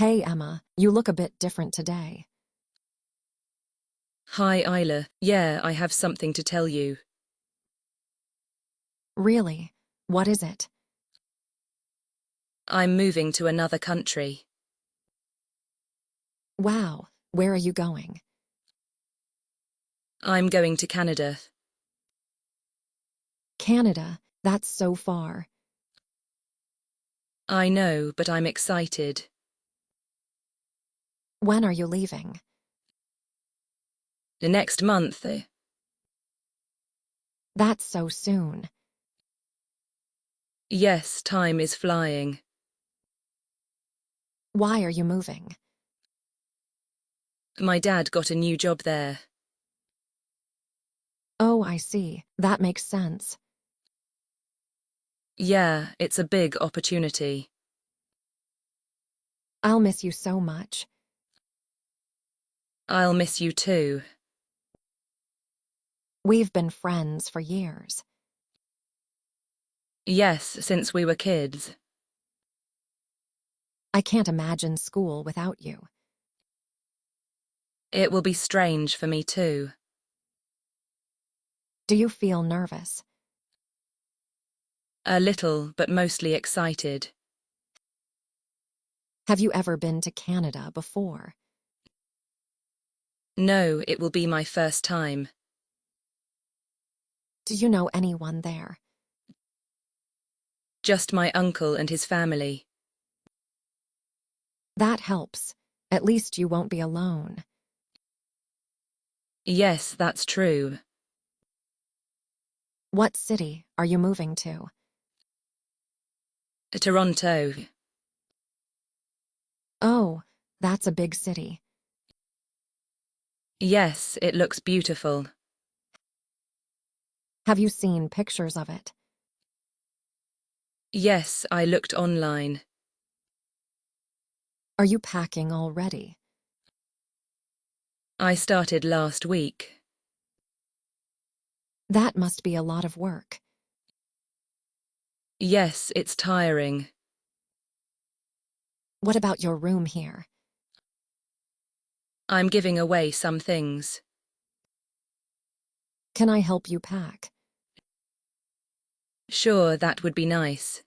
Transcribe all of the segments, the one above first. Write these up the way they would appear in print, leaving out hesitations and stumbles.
Hey, Emma, you look a bit different today. Hi, Ayla. Yeah, I have something to tell you. Really? What is it? I'm moving to another country. Wow, where are you going? I'm going to Canada. Canada, that's so far. I know, but I'm excited. When are you leaving? The next month. That's so soon. Yes, time is flying. Why are you moving? My dad got a new job there. Oh, I see. That makes sense. Yeah, it's a big opportunity. I'll miss you so much. I'll miss you too. We've been friends for years. Yes, since we were kids. I can't imagine school without you. It will be strange for me too. Do you feel nervous? A little, but mostly excited. Have you ever been to Canada before? No, it will be my first time. Do you know anyone there? Just my uncle and his family. That helps. At least you won't be alone. Yes, that's true. What city are you moving to? Toronto. Oh, that's a big city. Yes, it looks beautiful. Have you seen pictures of it? Yes, I looked online. Are you packing already? I started last week. That must be a lot of work. Yes, it's tiring. What about your room here? I'm giving away some things. Can I help you pack? Sure, that would be nice.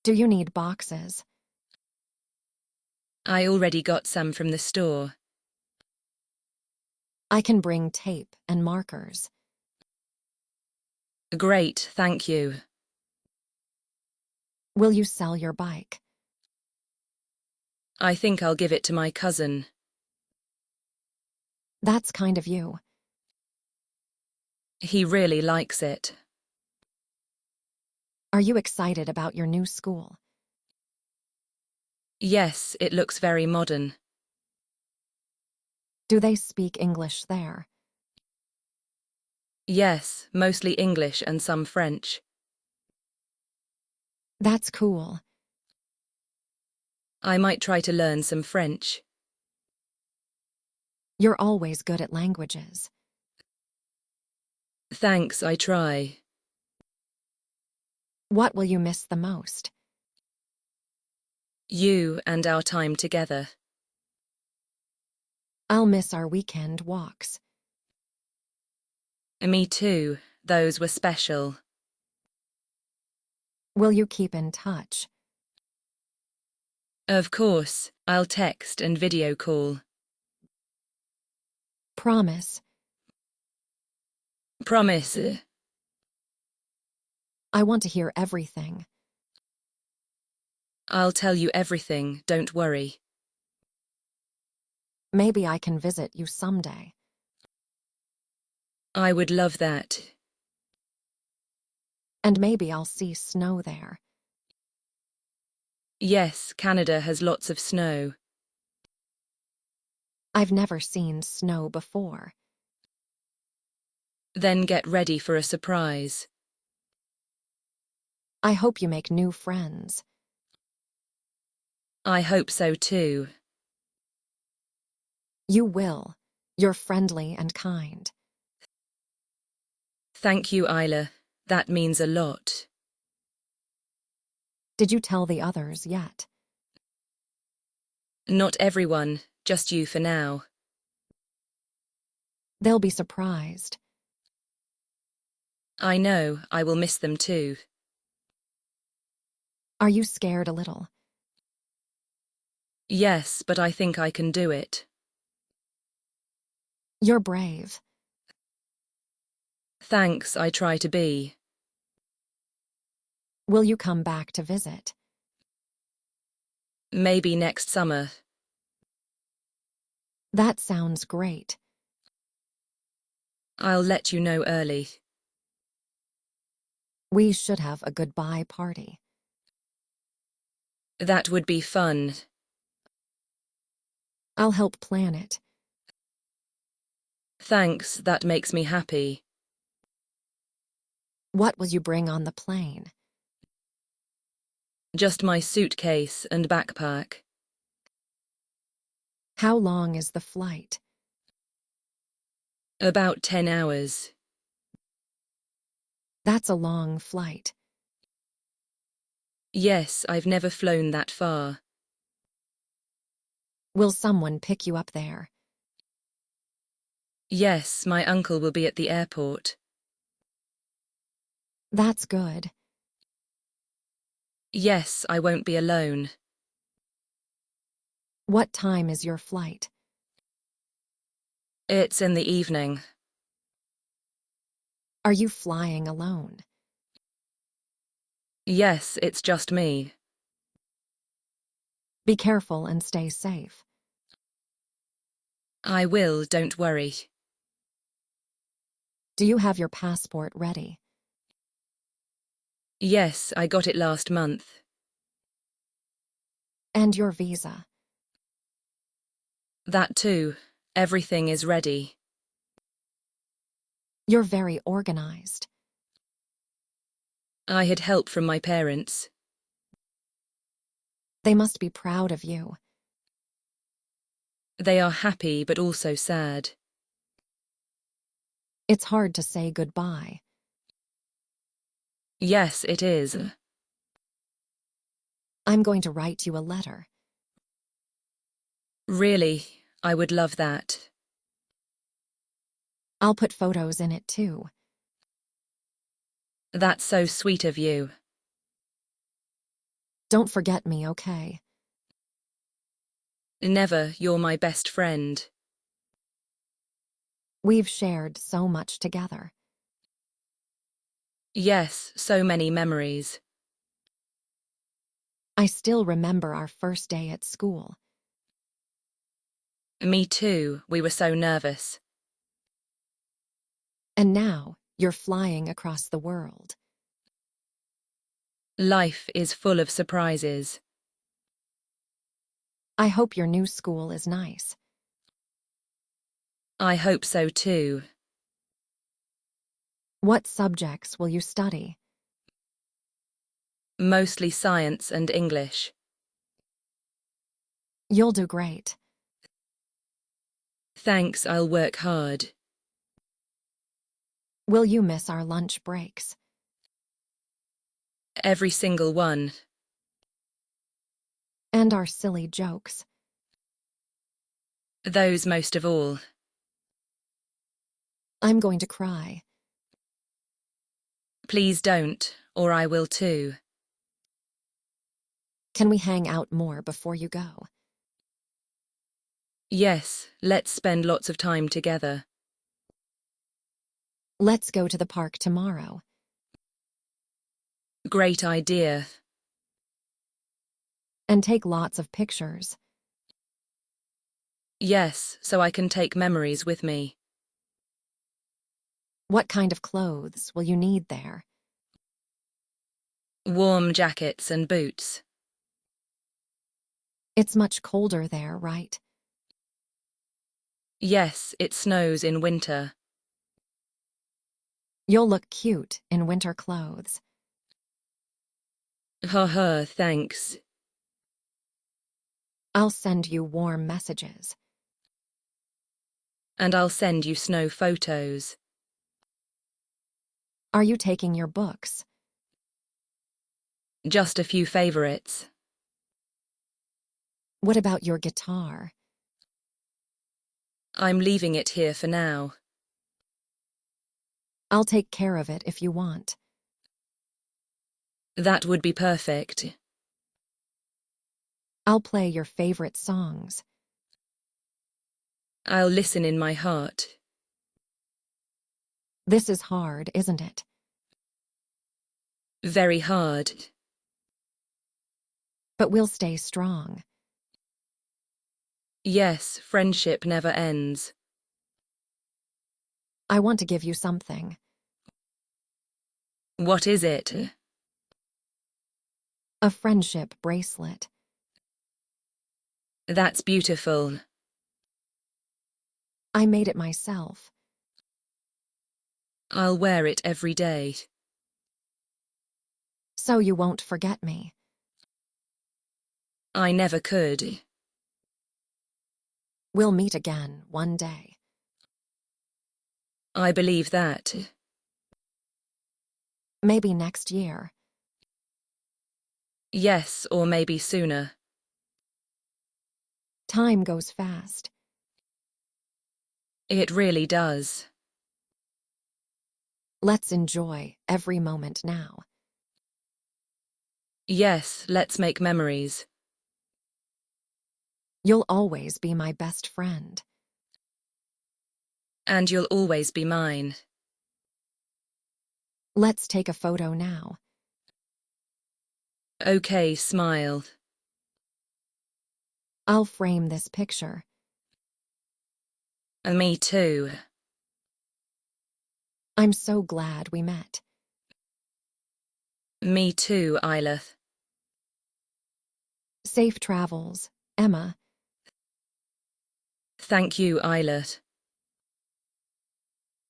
Do you need boxes? I already got some from the store. I can bring tape and markers. Great, thank you. Will you sell your bike? I think I'll give it to my cousin. That's kind of you. He really likes it. Are you excited about your new school? Yes, it looks very modern. Do they speak English there? Yes, mostly English and some French. That's cool. I might try to learn some French. You're always good at languages. Thanks, I try. What will you miss the most? You and our time together. I'll miss our weekend walks. Me too, those were special. Will you keep in touch? Of course, I'll text and video call. Promise. Promise. I want to hear everything. I'll tell you everything, don't worry. Maybe I can visit you someday. I would love that. And maybe I'll see snow there. Yes, Canada has lots of snow. I've never seen snow before. Then get ready for a surprise. I hope you make new friends. I hope so too. You will. You're friendly and kind. Thank you, Ayla. That means a lot. Did you tell the others yet? Not everyone, just you for now. They'll be surprised. I know, I will miss them too. Are you scared a little? Yes, but I think I can do it. You're brave. Thanks, I try to be. Will you come back to visit? Maybe next summer. That sounds great. I'll let you know early. We should have a goodbye party. That would be fun. I'll help plan it. Thanks, that makes me happy. What will you bring on the plane? Just my suitcase and backpack. How long is the flight? About 10 hours. That's a long flight. Yes, I've never flown that far. Will someone pick you up there? Yes, my uncle will be at the airport. That's good. Yes, I won't be alone. What time is your flight? It's in the evening. Are you flying alone? Yes, it's just me. Be careful and stay safe. I will, don't worry. Do you have your passport ready? Yes, I got it last month. And your visa? That too. Everything is ready. You're very organized. I had help from my parents. They must be proud of you. They are happy but also sad. It's hard to say goodbye. Yes, it is. I'm going to write you a letter. Really, I would love that. I'll put photos in it too. That's so sweet of you. Don't forget me, okay? Never, you're my best friend. We've shared so much together. Yes, so many memories. I still remember our first day at school. Me too, we were so nervous. And now you're flying across the world. Life is full of surprises. I hope your new school is nice. I hope so too. What subjects will you study? Mostly science and English. You'll do great. Thanks, I'll work hard. Will you miss our lunch breaks? Every single one. And our silly jokes? Those most of all. I'm going to cry. Please don't, or I will too. Can we hang out more before you go? Yes, let's spend lots of time together. Let's go to the park tomorrow. Great idea. And take lots of pictures. Yes, so I can take memories with me. What kind of clothes will you need there? Warm jackets and boots. It's much colder there, right? Yes, it snows in winter. You'll look cute in winter clothes. Haha, thanks. I'll send you warm messages. And I'll send you snow photos. Are you taking your books? Just a few favorites. What about your guitar? I'm leaving it here for now. I'll take care of it if you want. That would be perfect. I'll play your favorite songs. I'll listen in my heart. This is hard, isn't it? Very hard. But we'll stay strong. Yes, friendship never ends. I want to give you something. What is it? A friendship bracelet. That's beautiful. I made it myself. I'll wear it every day. So you won't forget me. I never could. We'll meet again one day. I believe that. Maybe next year. Yes, or maybe sooner. Time goes fast. It really does. Let's enjoy every moment now. Yes, let's make memories. You'll always be my best friend. And you'll always be mine. Let's take a photo now. Okay, smile. I'll frame this picture. And me too. I'm so glad we met. Me too, Ayla. Safe travels, Emma. Thank you, Ayla.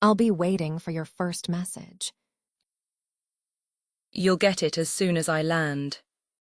I'll be waiting for your first message. You'll get it as soon as I land.